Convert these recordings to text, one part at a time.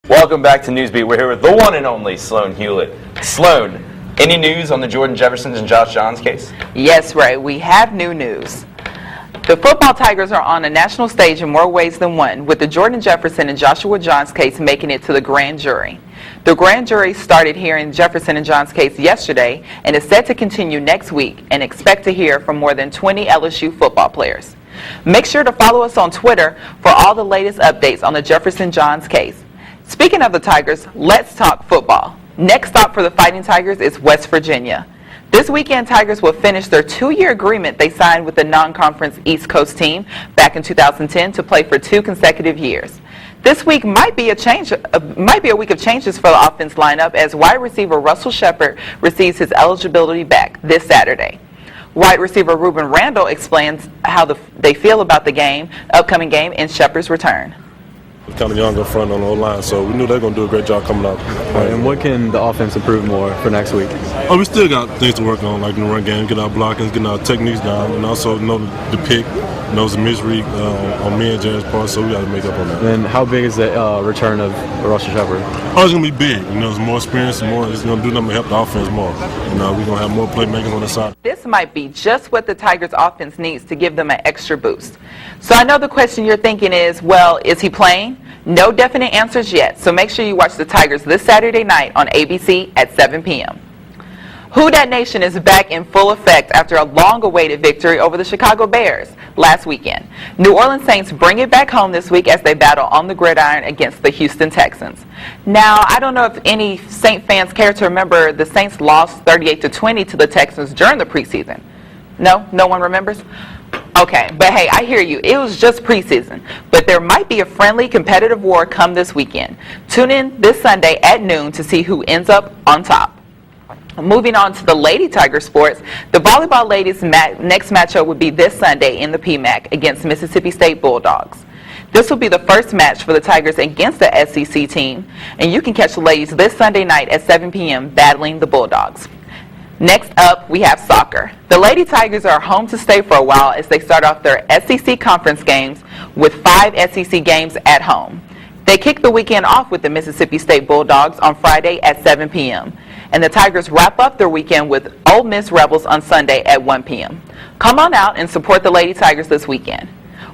Welcome back to Newsbeat. We're here with the one and only Sloan Hewlett. Sloan, any news on the Jordan Jefferson and Josh Johns case? Yes, Ray, we have new news. The football Tigers are on a national stage in more ways than one, with the Jordan Jefferson and Joshua Johns case making it to the grand jury. The grand jury started hearing Jefferson and Johns case yesterday and is set to continue next week, and expect to hear from more than 20 LSU football players. Make sure to follow us on Twitter for all the latest updates on the Jefferson-Johns case. Speaking of the Tigers, let's talk football. Next stop for the Fighting Tigers is West Virginia. This weekend, Tigers will finish their 2-year agreement they signed with the non-conference East Coast team back in 2010 to play for 2 consecutive years. This week might be a week of changes for the offense lineup as wide receiver Russell Shepard receives his eligibility back this Saturday. Wide receiver Ruben Randall explains how they feel about the upcoming game, and Shepard's return. Kind of young up front on the O-line, so we knew they were going to do a great job coming up. And what can the offense improve more for next week? Oh, we still got things to work on, like in the run game, get our blockings, getting our techniques down, and also know the pick, knows the misread on me and Jared's part, so we got to make up on that. And how big is the return of Russell Shepard? Oh, it's going to be big. It's more experience, it's going to do nothing to help the offense more. We're going to have more playmakers on the side. This might be just what the Tigers offense needs to give them an extra boost. So I know the question you're thinking is, well, is he playing? No definite answers yet, so make sure you watch the Tigers this Saturday night on ABC at 7 p.m. Who Dat Nation is back in full effect after a long-awaited victory over the Chicago Bears last weekend. New Orleans Saints bring it back home this week as they battle on the gridiron against the Houston Texans. Now, I don't know if any Saint fans care to remember the Saints lost 38-20 to the Texans during the preseason. No? No one remembers? Okay, but hey, I hear you. It was just preseason, but there might be a friendly, competitive war come this weekend. Tune in this Sunday at noon to see who ends up on top. Moving on to the Lady Tiger sports, the volleyball ladies' next matchup would be this Sunday in the PMAC against Mississippi State Bulldogs. This will be the first match for the Tigers against the SEC team, and you can catch the ladies this Sunday night at 7 p.m. battling the Bulldogs. Next up, we have soccer. The Lady Tigers are home to stay for a while as they start off their SEC conference games with 5 SEC games at home. They kick the weekend off with the Mississippi State Bulldogs on Friday at 7 p.m. And the Tigers wrap up their weekend with Ole Miss Rebels on Sunday at 1 p.m. Come on out and support the Lady Tigers this weekend.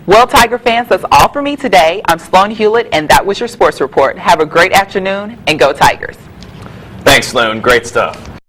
Well, Tiger fans, that's all for me today. I'm Sloan Hewlett, and that was your sports report. Have a great afternoon, and go Tigers. Thanks, Sloan. Great stuff.